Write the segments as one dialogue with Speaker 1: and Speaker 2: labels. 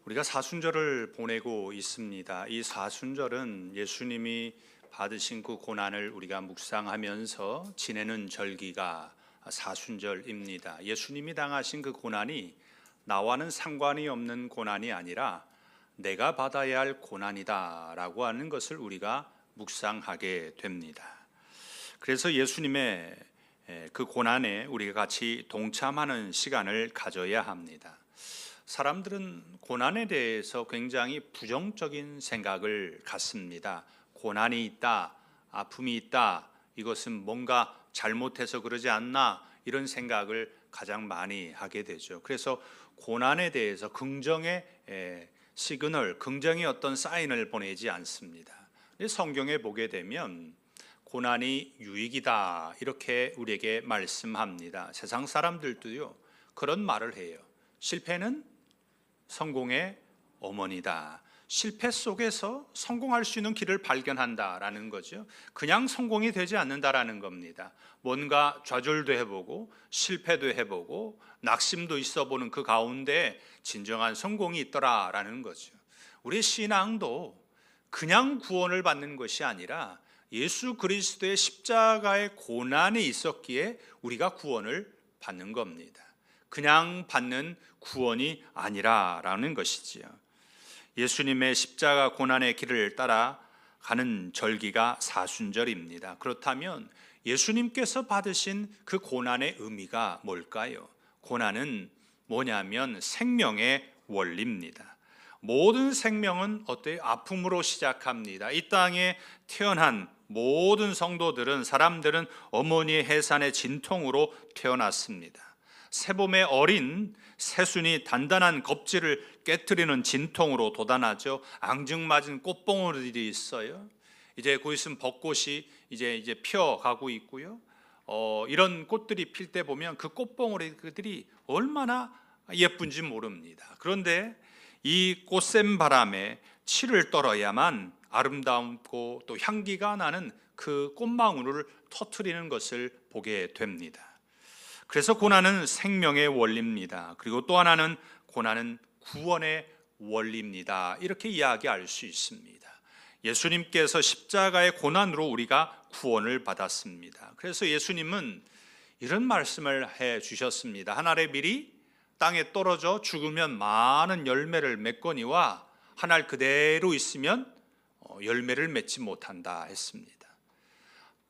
Speaker 1: 우리가 사순절을 보내고 있습니다. 이 사순절은 예수님이 받으신 그 고난을 우리가 묵상하면서 지내는 절기가 사순절입니다. 예수님이 당하신 그 고난이 나와는 상관이 없는 고난이 아니라 내가 받아야 할 고난이다라고 하는 것을 우리가 묵상하게 됩니다. 그래서 예수님의 그 고난에 우리가 같이 동참하는 시간을 가져야 합니다. 사람들은 고난에 대해서 굉장히 부정적인 생각을 갖습니다. 고난이 있다, 아픔이 있다, 이것은 뭔가 잘못해서 그러지 않나, 이런 생각을 가장 많이 하게 되죠. 그래서 고난에 대해서 긍정의 시그널, 긍정의 어떤 사인을 보내지 않습니다. 성경에 보게 되면 고난이 유익이다, 이렇게 우리에게 말씀합니다. 세상 사람들도요, 그런 말을 해요. 실패는 성공의 어머니다. 실패 속에서 성공할 수 있는 길을 발견한다라는 거죠. 그냥 성공이 되지 않는다라는 겁니다. 뭔가 좌절도 해보고 실패도 해보고 낙심도 있어보는 그 가운데 진정한 성공이 있더라라는 거죠. 우리 신앙도 그냥 구원을 받는 것이 아니라 예수 그리스도의 십자가의 고난이 있었기에 우리가 구원을 받는 겁니다. 그냥 받는 구원이 아니라라는 것이지요. 예수님의 십자가 고난의 길을 따라가는 절기가 사순절입니다. 그렇다면 예수님께서 받으신 그 고난의 의미가 뭘까요? 고난은 뭐냐면 생명의 원리입니다. 모든 생명은 어때요? 아픔으로 시작합니다. 이 땅에 태어난 모든 성도들은, 사람들은 어머니의 해산의 진통으로 태어났습니다. 새봄에 어린 새순이 단단한 겁질을 깨트리는 진통으로 돋아나죠. 앙증맞은 꽃봉오리들이 있어요. 이제 곧 있으면 벚꽃이 이제 피어가고 있고요. 이런 꽃들이 필 때 보면 그 꽃봉오리들이 얼마나 예쁜지 모릅니다. 그런데 이 꽃샘 바람에 치를 떨어야만 아름답고 또 향기가 나는 그 꽃망울을 터뜨리는 것을 보게 됩니다. 그래서 고난은 생명의 원리입니다. 그리고 또 하나는 고난은 구원의 원리입니다. 이렇게 이야기할 수 있습니다. 예수님께서 십자가의 고난으로 우리가 구원을 받았습니다. 그래서 예수님은 이런 말씀을 해 주셨습니다. 한 알의 밀이 땅에 떨어져 죽으면 많은 열매를 맺거니와 한 알 그대로 있으면 열매를 맺지 못한다 했습니다.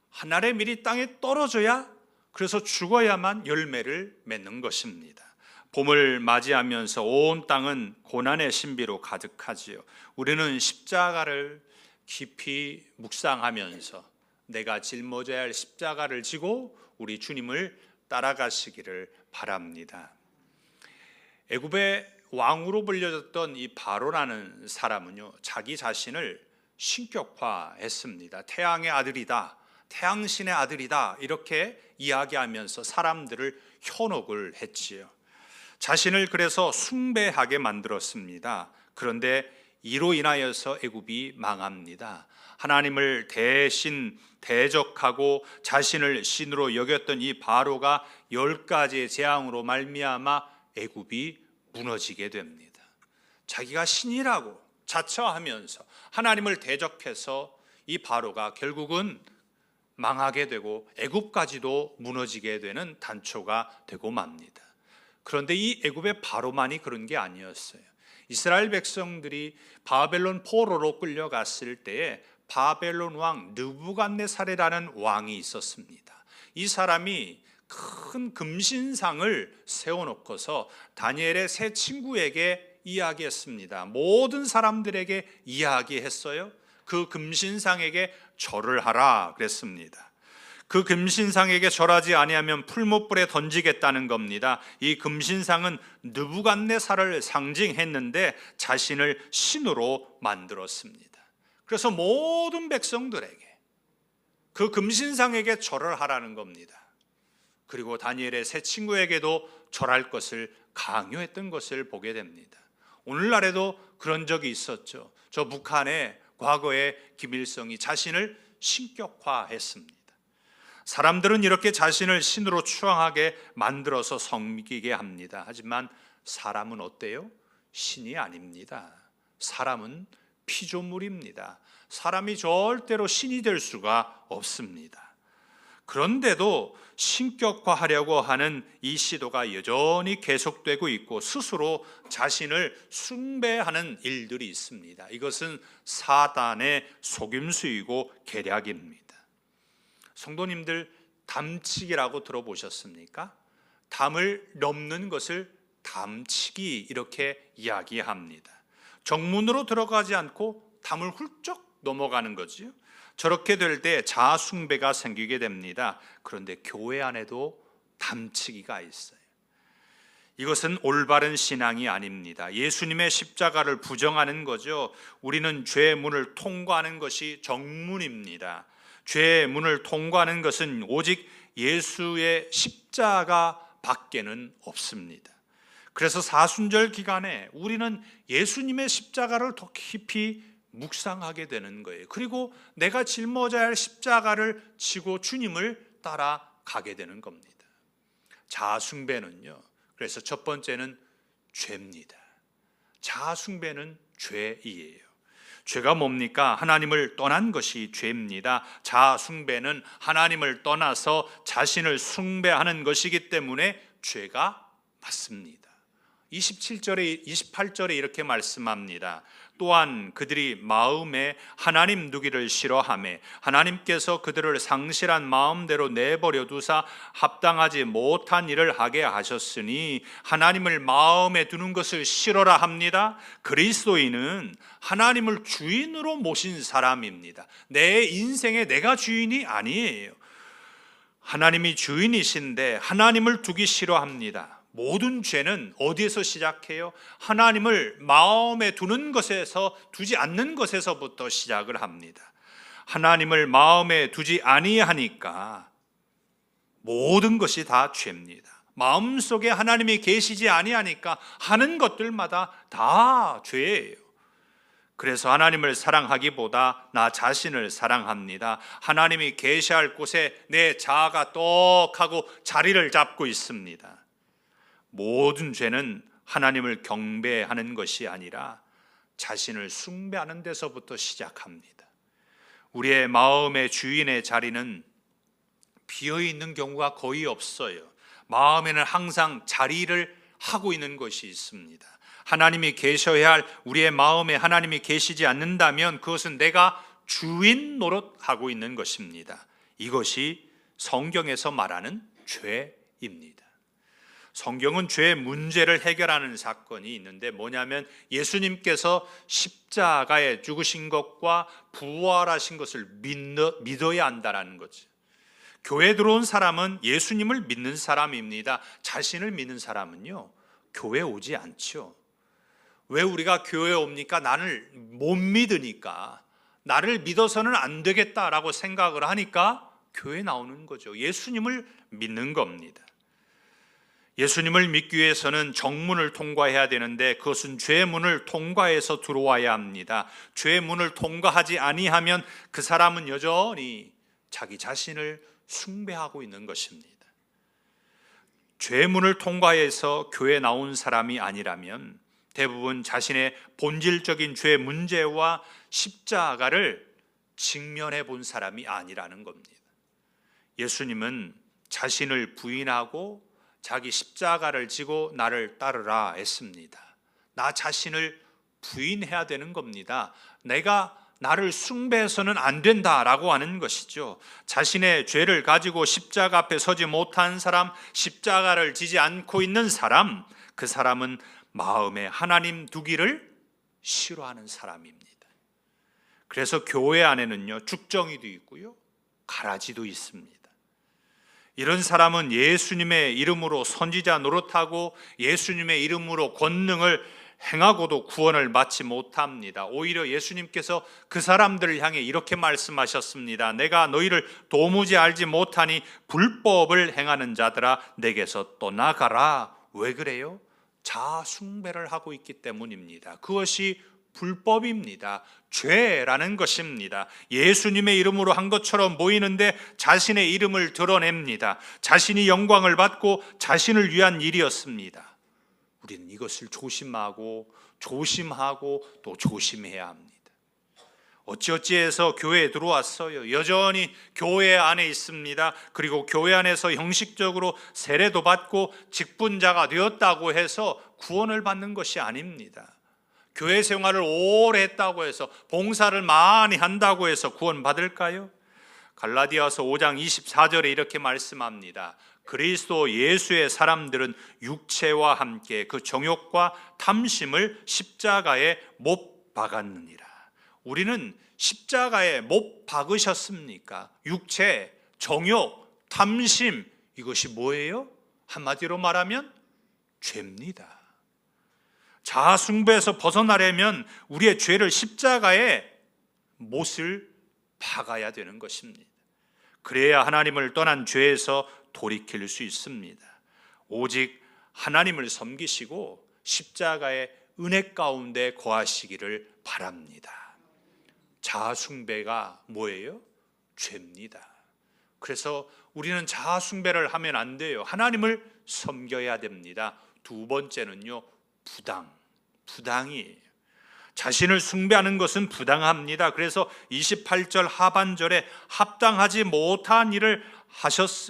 Speaker 1: 한 알의 밀이 땅에 떨어져야, 그래서 죽어야만 열매를 맺는 것입니다. 봄을 맞이하면서 온 땅은 고난의 신비로 가득하지요. 우리는 십자가를 깊이 묵상하면서 내가 짊어져야 할 십자가를 지고 우리 주님을 따라가시기를 바랍니다. 애굽의 왕으로 불려졌던 이 바로라는 사람은요, 자기 자신을 신격화했습니다. 태양의 아들이다, 태양신의 아들이다, 이렇게 이야기하면서 사람들을 현혹을 했지요. 자신을 그래서 숭배하게 만들었습니다. 그런데 이로 인하여서 애굽이 망합니다. 하나님을 대신 대적하고 자신을 신으로 여겼던 이 바로가 10가지의 재앙으로 말미암아 애굽이 무너지게 됩니다. 자기가 신이라고 자처하면서 하나님을 대적해서 이 바로가 결국은 망하게 되고 애굽까지도 무너지게 되는 단초가 되고 맙니다. 그런데 이 애굽의 바로만이 그런 게 아니었어요. 이스라엘 백성들이 바벨론 포로로 끌려갔을 때에 바벨론 왕 느부갓네살이라는 왕이 있었습니다. 이 사람이 큰 금신상을 세워놓고서 다니엘의 세 친구에게 이야기했습니다. 모든 사람들에게 이야기했어요. 그 금신상에게 절을 하라 그랬습니다. 그 금신상에게 절하지 아니하면 풀무불에 던지겠다는 겁니다. 이 금신상은 느부갓네살을 상징했는데 자신을 신으로 만들었습니다. 그래서 모든 백성들에게 그 금신상에게 절을 하라는 겁니다. 그리고 다니엘의 세 친구에게도 절할 것을 강요했던 것을 보게 됩니다. 오늘날에도 그런 적이 있었죠. 저 북한의 과거에 김일성이 자신을 신격화했습니다. 사람들은 이렇게 자신을 신으로 추앙하게 만들어서 섬기게 합니다. 하지만 사람은 어때요? 신이 아닙니다. 사람은 피조물입니다. 사람이 절대로 신이 될 수가 없습니다. 그런데도 신격화하려고 하는 이 시도가 여전히 계속되고 있고 스스로 자신을 숭배하는 일들이 있습니다. 이것은 사단의 속임수이고 계략입니다. 성도님들, 담치기라고 들어보셨습니까? 담을 넘는 것을 담치기 이렇게 이야기합니다. 정문으로 들어가지 않고 담을 훌쩍 넘어가는 거지요. 저렇게 될 때 자아숭배가 생기게 됩니다. 그런데 교회 안에도 담치기가 있어요. 이것은 올바른 신앙이 아닙니다. 예수님의 십자가를 부정하는 거죠. 우리는 죄의 문을 통과하는 것이 정문입니다. 죄의 문을 통과하는 것은 오직 예수의 십자가 밖에는 없습니다. 그래서 사순절 기간에 우리는 예수님의 십자가를 더 깊이 묵상하게 되는 거예요. 그리고 내가 짊어져야 할 십자가를 지고 주님을 따라가게 되는 겁니다. 자아숭배는요, 그래서 첫 번째는 죄입니다. 자아숭배는 죄이에요. 죄가 뭡니까? 하나님을 떠난 것이 죄입니다. 자아숭배는 하나님을 떠나서 자신을 숭배하는 것이기 때문에 죄가 맞습니다. 28절에 이렇게 말씀합니다. 또한 그들이 마음에 하나님 두기를 싫어하며 하나님께서 그들을 상실한 마음대로 내버려 두사 합당하지 못한 일을 하게 하셨으니 하나님을 마음에 두는 것을 싫어라 합니다. 그리스도인은 하나님을 주인으로 모신 사람입니다. 내 인생에 내가 주인이 아니에요. 하나님이 주인이신데 하나님을 두기 싫어합니다. 모든 죄는 어디에서 시작해요? 하나님을 마음에 두는 것에서, 두지 않는 것에서부터 시작을 합니다. 하나님을 마음에 두지 아니하니까 모든 것이 다 죄입니다. 마음속에 하나님이 계시지 아니하니까 하는 것들마다 다 죄예요. 그래서 하나님을 사랑하기보다 나 자신을 사랑합니다. 하나님이 계시할 곳에 내 자아가 떡하고 자리를 잡고 있습니다. 모든 죄는 하나님을 경배하는 것이 아니라 자신을 숭배하는 데서부터 시작합니다. 우리의 마음의 주인의 자리는 비어있는 경우가 거의 없어요. 마음에는 항상 자리를 하고 있는 것이 있습니다. 하나님이 계셔야 할 우리의 마음에 하나님이 계시지 않는다면 그것은 내가 주인 노릇하고 있는 것입니다. 이것이 성경에서 말하는 죄입니다. 성경은 죄의 문제를 해결하는 사건이 있는데 뭐냐면 예수님께서 십자가에 죽으신 것과 부활하신 것을 믿어야 한다는 거죠. 교회에 들어온 사람은 예수님을 믿는 사람입니다. 자신을 믿는 사람은요, 교회에 오지 않죠. 왜 우리가 교회에 옵니까? 나를 못 믿으니까, 나를 믿어서는 안 되겠다라고 생각을 하니까 교회에 나오는 거죠. 예수님을 믿는 겁니다. 예수님을 믿기 위해서는 정문을 통과해야 되는데 그것은 죄의 문을 통과해서 들어와야 합니다. 죄의 문을 통과하지 아니하면 그 사람은 여전히 자기 자신을 숭배하고 있는 것입니다. 죄의 문을 통과해서 교회에 나온 사람이 아니라면 대부분 자신의 본질적인 죄의 문제와 십자가를 직면해 본 사람이 아니라는 겁니다. 예수님은 자신을 부인하고 자기 십자가를 지고 나를 따르라 했습니다. 나 자신을 부인해야 되는 겁니다. 내가 나를 숭배해서는 안 된다라고 하는 것이죠. 자신의 죄를 가지고 십자가 앞에 서지 못한 사람, 십자가를 지지 않고 있는 사람, 그 사람은 마음에 하나님 두기를 싫어하는 사람입니다. 그래서 교회 안에는요, 죽정이도 있고요, 가라지도 있습니다. 이런 사람은 예수님의 이름으로 선지자 노릇하고 예수님의 이름으로 권능을 행하고도 구원을 받지 못합니다. 오히려 예수님께서 그 사람들을 향해 이렇게 말씀하셨습니다. 내가 너희를 도무지 알지 못하니 불법을 행하는 자들아 내게서 떠나가라. 왜 그래요? 자아 숭배를 하고 있기 때문입니다. 그것이 불법입니다. 죄라는 것입니다. 예수님의 이름으로 한 것처럼 보이는데 자신의 이름을 드러냅니다. 자신이 영광을 받고 자신을 위한 일이었습니다. 우리는 이것을 조심하고 또 조심해야 합니다. 어찌어찌해서 교회에 들어왔어요. 여전히 교회 안에 있습니다. 그리고 교회 안에서 형식적으로 세례도 받고 직분자가 되었다고 해서 구원을 받는 것이 아닙니다. 교회 생활을 오래 했다고 해서, 봉사를 많이 한다고 해서 구원 받을까요? 갈라디아서 5장 24절에 이렇게 말씀합니다. 그리스도 예수의 사람들은 육체와 함께 그 정욕과 탐심을 십자가에 못 박았느니라. 우리는 십자가에 못 박으셨습니까? 육체, 정욕, 탐심, 이것이 뭐예요? 한마디로 말하면 죄입니다. 자아 숭배에서 벗어나려면 우리의 죄를 십자가에 못을 박아야 되는 것입니다. 그래야 하나님을 떠난 죄에서 돌이킬 수 있습니다. 오직 하나님을 섬기시고 십자가의 은혜 가운데 거하시기를 바랍니다. 자아 숭배가 뭐예요? 죄입니다. 그래서 우리는 자아 숭배를 하면 안 돼요. 하나님을 섬겨야 됩니다. 두 번째는요, 부당이에요. 자신을 숭배하는 것은 부당합니다. 그래서 28절 하반절에 합당하지 못한 일을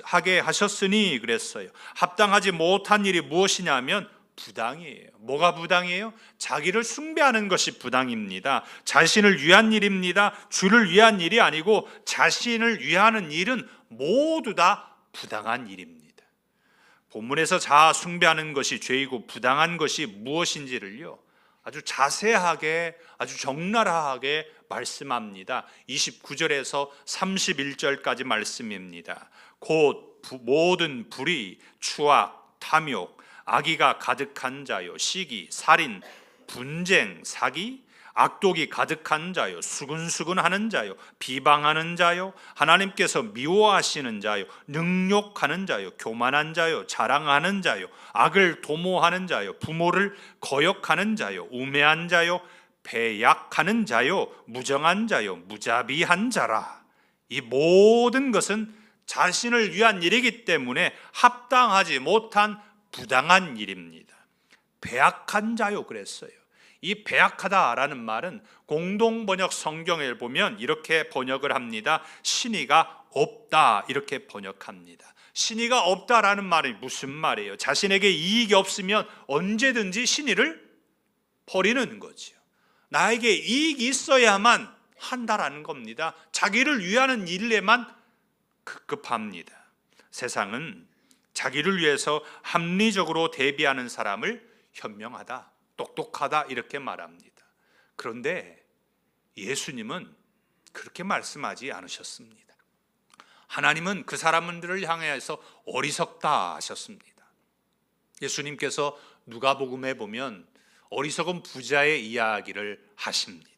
Speaker 1: 하게 하셨으니 그랬어요. 합당하지 못한 일이 무엇이냐면 부당이에요. 뭐가 부당이에요? 자기를 숭배하는 것이 부당입니다. 자신을 위한 일입니다. 주를 위한 일이 아니고 자신을 위하는 일은 모두 다 부당한 일입니다. 본문에서 자아 숭배하는 것이 죄이고 부당한 것이 무엇인지를요, 아주 자세하게, 아주 적나라하게 말씀합니다. 29절에서 31절까지 말씀입니다. 곧 모든 불의, 추악, 탐욕, 악의가 가득한 자요, 시기, 살인, 분쟁, 사기, 악독이 가득한 자요, 수근수근하는 자요, 비방하는 자요, 하나님께서 미워하시는 자요, 능욕하는 자요, 교만한 자요, 자랑하는 자요, 악을 도모하는 자요, 부모를 거역하는 자요, 우매한 자요, 배약하는 자요, 무정한 자요, 무자비한 자라. 이 모든 것은 자신을 위한 일이기 때문에 합당하지 못한 부당한 일입니다. 배약한 자요 그랬어요. 이 배약하다라는 말은 공동번역 성경을 보면 이렇게 번역을 합니다. 신의가 없다, 이렇게 번역합니다. 신의가 없다라는 말이 무슨 말이에요? 자신에게 이익이 없으면 언제든지 신의를 버리는 거죠. 나에게 이익이 있어야만 한다라는 겁니다. 자기를 위하는 일에만 급급합니다. 세상은 자기를 위해서 합리적으로 대비하는 사람을 현명하다, 똑똑하다 이렇게 말합니다. 그런데 예수님은 그렇게 말씀하지 않으셨습니다. 하나님은 그 사람들을 향해서 어리석다 하셨습니다. 예수님께서 누가복음에 보면 어리석은 부자의 이야기를 하십니다.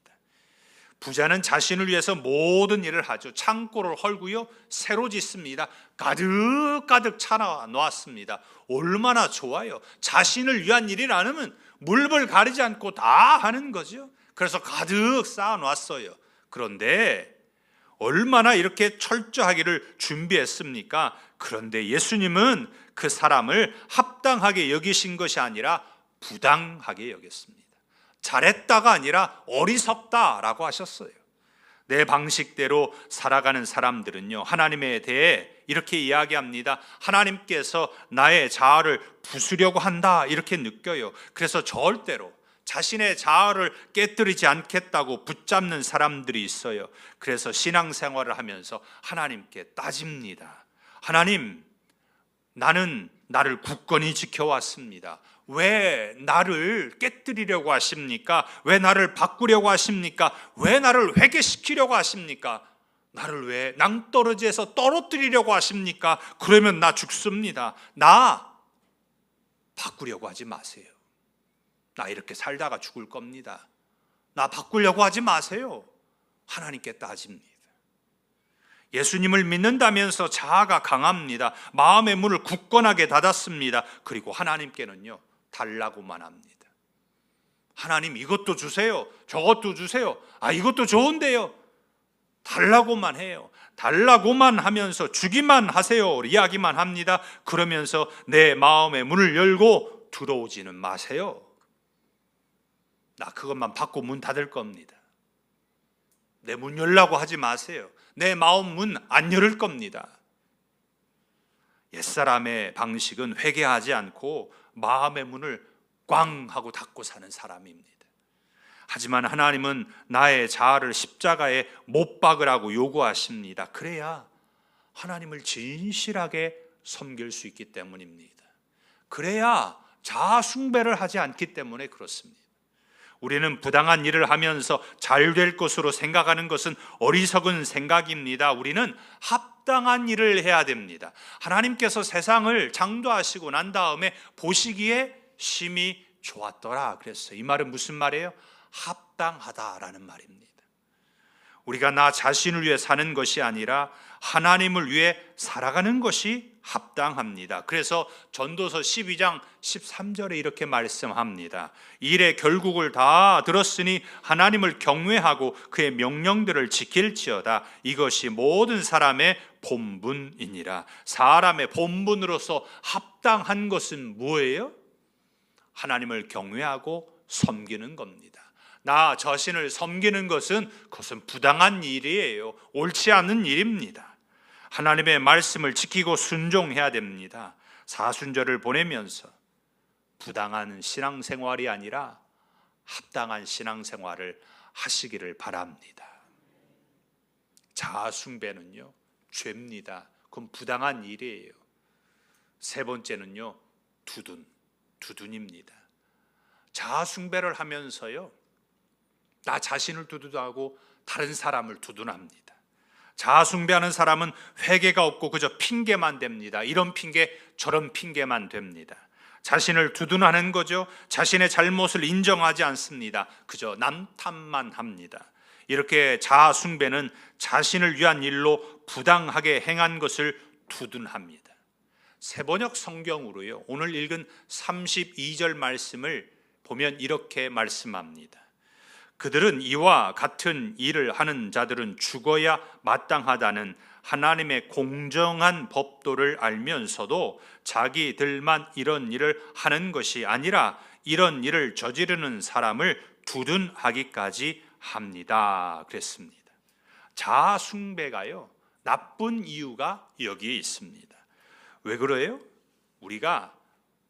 Speaker 1: 부자는 자신을 위해서 모든 일을 하죠. 창고를 헐고요, 새로 짓습니다. 가득가득 차놓았습니다. 얼마나 좋아요. 자신을 위한 일이라면 물불 가리지 않고 다 하는 거죠. 그래서 가득 쌓아놨어요. 그런데 얼마나 이렇게 철저하기를 준비했습니까? 그런데 예수님은 그 사람을 합당하게 여기신 것이 아니라 부당하게 여겼습니다. 잘했다가 아니라 어리석다라고 하셨어요. 내 방식대로 살아가는 사람들은요, 하나님에 대해 이렇게 이야기합니다. 하나님께서 나의 자아를 부수려고 한다, 이렇게 느껴요. 그래서 절대로 자신의 자아를 깨뜨리지 않겠다고 붙잡는 사람들이 있어요. 그래서 신앙생활을 하면서 하나님께 따집니다. 하나님, 나는 나를 굳건히 지켜왔습니다. 왜 나를 깨뜨리려고 하십니까? 왜 나를 바꾸려고 하십니까? 왜 나를 회개시키려고 하십니까? 나를 왜 낭떠러지에서 떨어뜨리려고 하십니까? 그러면 나 죽습니다. 나 바꾸려고 하지 마세요. 나 이렇게 살다가 죽을 겁니다. 나 바꾸려고 하지 마세요. 하나님께 따집니다. 예수님을 믿는다면서 자아가 강합니다. 마음의 문을 굳건하게 닫았습니다. 그리고 하나님께는요, 달라고만 합니다. 하나님, 이것도 주세요, 저것도 주세요. 이것도 좋은데요. 달라고만 해요. 달라고만 하면서 주기만 하세요 이야기만 합니다. 그러면서 내 마음의 문을 열고 들어오지는 마세요. 나 그것만 받고 문 닫을 겁니다. 내 문 열라고 하지 마세요. 내 마음 문 안 열을 겁니다. 옛사람의 방식은 회개하지 않고 마음의 문을 꽝 하고 닫고 사는 사람입니다. 하지만 하나님은 나의 자아를 십자가에 못 박으라고 요구하십니다. 그래야 하나님을 진실하게 섬길 수 있기 때문입니다. 그래야 자아 숭배를 하지 않기 때문에 그렇습니다. 우리는 부당한 일을 하면서 잘 될 것으로 생각하는 것은 어리석은 생각입니다. 우리는 합당한 일을 해야 됩니다. 하나님께서 세상을 창조하시고 난 다음에 보시기에 심히 좋았더라 그랬어요. 이 말은 무슨 말이에요? 합당하다라는 말입니다. 우리가 나 자신을 위해 사는 것이 아니라 하나님을 위해 살아가는 것이 합당합니다. 그래서 전도서 12장 13절에 이렇게 말씀합니다. 일의 결국을 다 들었으니 하나님을 경외하고 그의 명령들을 지킬지어다. 이것이 모든 사람의 본분이니라. 사람의 본분으로서 합당한 것은 뭐예요? 하나님을 경외하고 섬기는 겁니다. 나 자신을 섬기는 것은 그것은 부당한 일이에요. 옳지 않은 일입니다. 하나님의 말씀을 지키고 순종해야 됩니다. 사순절을 보내면서 부당한 신앙생활이 아니라 합당한 신앙생활을 하시기를 바랍니다. 자아숭배는요 죄입니다. 그건 부당한 일이에요. 세 번째는요 두둔입니다. 자아숭배를 하면서요 나 자신을 두둔하고 다른 사람을 두둔합니다. 자아숭배하는 사람은 회개가 없고 그저 핑계만 댑니다. 이런 핑계 저런 핑계만 됩니다. 자신을 두둔하는 거죠. 자신의 잘못을 인정하지 않습니다. 그저 남 탓만 합니다. 이렇게 자아숭배는 자신을 위한 일로 부당하게 행한 것을 두둔합니다. 세번역 성경으로요 오늘 읽은 32절 말씀을 보면 이렇게 말씀합니다. 그들은 이와 같은 일을 하는 자들은 죽어야 마땅하다는 하나님의 공정한 법도를 알면서도 자기들만 이런 일을 하는 것이 아니라 이런 일을 저지르는 사람을 두둔하기까지 합니다. 그랬습니다. 자아숭배가요 나쁜 이유가 여기에 있습니다. 왜 그래요? 우리가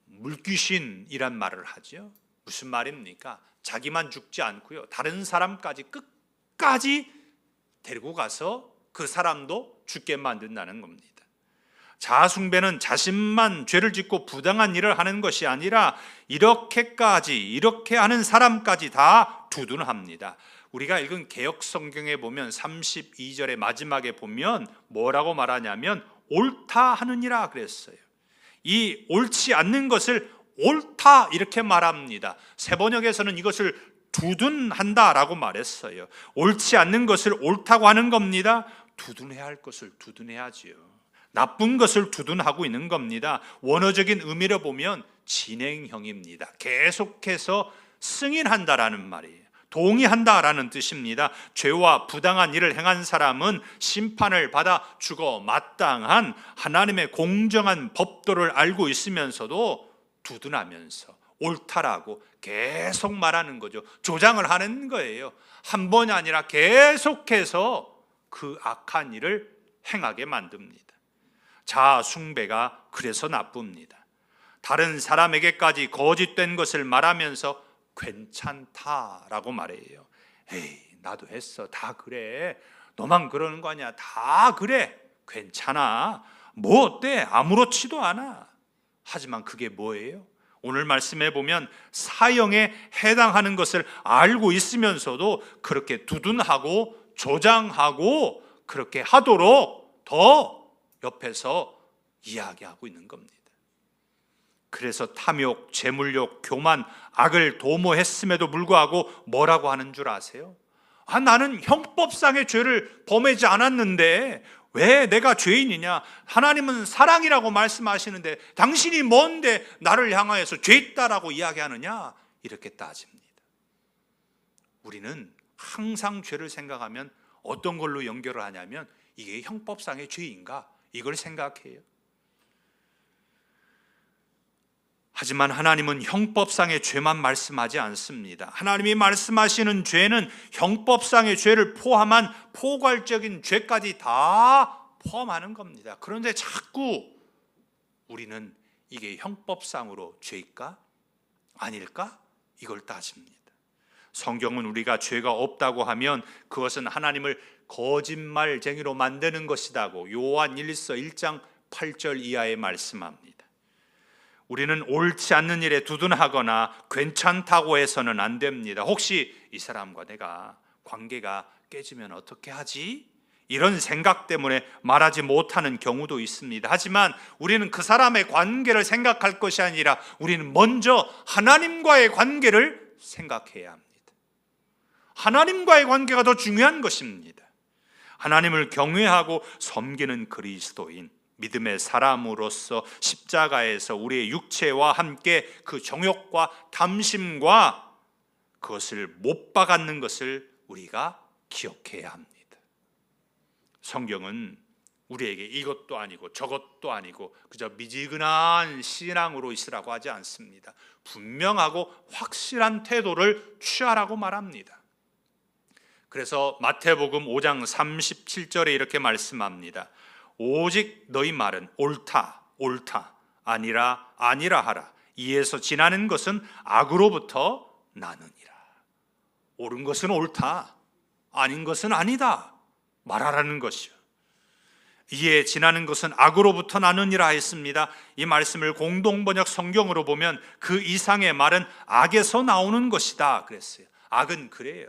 Speaker 1: 물귀신이란 말을 하죠. 무슨 말입니까? 자기만 죽지 않고요 다른 사람까지 끝까지 데리고 가서 그 사람도 죽게 만든다는 겁니다. 자아숭배는 자신만 죄를 짓고 부당한 일을 하는 것이 아니라 이렇게 하는 사람까지 다 두둔합니다. 우리가 읽은 개역 성경에 보면 32절의 마지막에 보면 뭐라고 말하냐면 옳다 하느니라 그랬어요. 이 옳지 않는 것을 옳다 이렇게 말합니다. 세번역에서는 이것을 두둔한다라고 말했어요. 옳지 않는 것을 옳다고 하는 겁니다. 두둔해야 할 것을 두둔해야지요. 나쁜 것을 두둔하고 있는 겁니다. 원어적인 의미로 보면 진행형입니다. 계속해서 승인한다라는 말이에요. 동의한다라는 뜻입니다. 죄와 부당한 일을 행한 사람은 심판을 받아 죽어 마땅한 하나님의 공정한 법도를 알고 있으면서도 두둔하면서 옳다라고 계속 말하는 거죠. 조장을 하는 거예요. 한 번이 아니라 계속해서 그 악한 일을 행하게 만듭니다. 자아숭배가 그래서 나쁩니다. 다른 사람에게까지 거짓된 것을 말하면서 괜찮다라고 말해요. 에이 나도 했어. 다 그래. 너만 그러는 거 아니야. 다 그래. 괜찮아. 뭐 어때? 아무렇지도 않아. 하지만 그게 뭐예요? 오늘 말씀해 보면 사형에 해당하는 것을 알고 있으면서도 그렇게 두둔하고 조장하고 그렇게 하도록 더 옆에서 이야기하고 있는 겁니다. 그래서 탐욕, 재물욕, 교만, 악을 도모했음에도 불구하고 뭐라고 하는 줄 아세요? 나는 형법상의 죄를 범하지 않았는데 왜 내가 죄인이냐? 하나님은 사랑이라고 말씀하시는데 당신이 뭔데 나를 향하여서 죄 있다라고 이야기하느냐? 이렇게 따집니다. 우리는 항상 죄를 생각하면 어떤 걸로 연결을 하냐면 이게 형법상의 죄인가? 이걸 생각해요. 하지만 하나님은 형법상의 죄만 말씀하지 않습니다. 하나님이 말씀하시는 죄는 형법상의 죄를 포함한 포괄적인 죄까지 다 포함하는 겁니다. 그런데 자꾸 우리는 이게 형법상으로 죄일까? 아닐까? 이걸 따집니다. 성경은 우리가 죄가 없다고 하면 그것은 하나님을 거짓말쟁이로 만드는 것이라고 요한 1서 1장 8절 이하에 말씀합니다. 우리는 옳지 않는 일에 두둔하거나 괜찮다고 해서는 안 됩니다. 혹시 이 사람과 내가 관계가 깨지면 어떻게 하지? 이런 생각 때문에 말하지 못하는 경우도 있습니다. 하지만 우리는 그 사람의 관계를 생각할 것이 아니라 우리는 먼저 하나님과의 관계를 생각해야 합니다. 하나님과의 관계가 더 중요한 것입니다. 하나님을 경외하고 섬기는 그리스도인, 믿음의 사람으로서 십자가에서 우리의 육체와 함께 그 정욕과 탐심과 그것을 못 박았는 것을 우리가 기억해야 합니다. 성경은 우리에게 이것도 아니고 저것도 아니고 그저 미지근한 신앙으로 있으라고 하지 않습니다. 분명하고 확실한 태도를 취하라고 말합니다. 그래서 마태복음 5장 37절에 이렇게 말씀합니다. 오직 너희 말은 옳다, 옳다, 아니라, 아니라 하라. 이에서 지나는 것은 악으로부터 나느니라. 옳은 것은 옳다, 아닌 것은 아니다 말하라는 것이요. 이에 지나는 것은 악으로부터 나느니라 했습니다. 이 말씀을 공동번역 성경으로 보면 그 이상의 말은 악에서 나오는 것이다 그랬어요. 악은 그래요.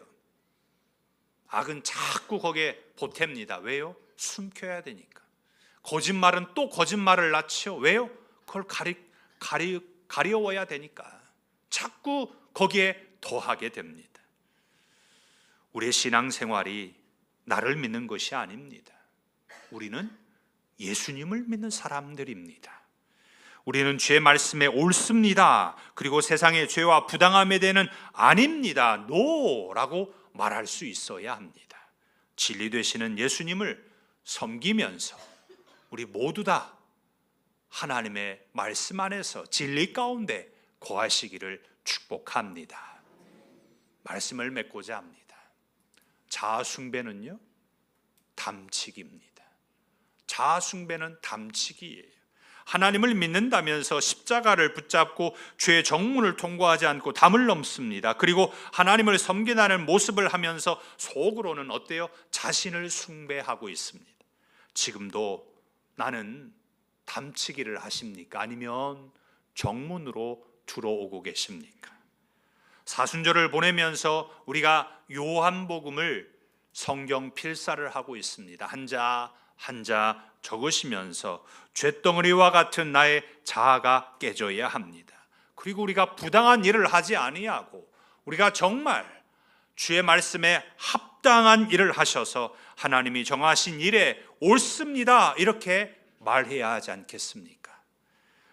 Speaker 1: 악은 자꾸 거기에 보탭니다. 왜요? 숨겨야 되니까. 거짓말은 또 거짓말을 낳지요. 왜요? 그걸 가려워야 되니까. 자꾸 거기에 더하게 됩니다. 우리의 신앙생활이 나를 믿는 것이 아닙니다. 우리는 예수님을 믿는 사람들입니다. 우리는 죄 말씀에 옳습니다. 그리고 세상의 죄와 부당함에 대해는 아닙니다. 노라고 말할 수 있어야 합니다. 진리 되시는 예수님을 섬기면서 우리 모두 다 하나님의 말씀 안에서 진리 가운데 거하시기를 축복합니다. 말씀을 맺고자 합니다. 자아숭배는요, 담치기입니다. 자아숭배는 담치기예요. 하나님을 믿는다면서 십자가를 붙잡고 죄의 정문을 통과하지 않고 담을 넘습니다. 그리고 하나님을 섬기다는 모습을 하면서 속으로는 어때요? 자신을 숭배하고 있습니다. 지금도 나는 담치기를 하십니까? 아니면 정문으로 들어오고 계십니까? 사순절을 보내면서 우리가 요한복음을 성경 필사를 하고 있습니다. 한자 한자 적으시면서 쇳덩어리와 같은 나의 자아가 깨져야 합니다. 그리고 우리가 부당한 일을 하지 아니하고 우리가 정말 주의 말씀에 합당한 일을 하셔서 하나님이 정하신 일에 옳습니다 이렇게 말해야 하지 않겠습니까?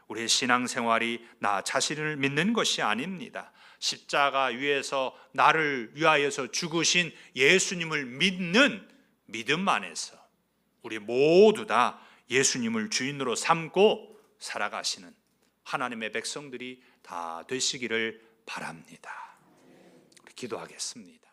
Speaker 1: 우리의 신앙생활이 나 자신을 믿는 것이 아닙니다. 십자가 위에서 나를 위하여서 죽으신 예수님을 믿는 믿음 안에서 우리 모두 다 예수님을 주인으로 삼고 살아가시는 하나님의 백성들이 다 되시기를 바랍니다. 기도하겠습니다.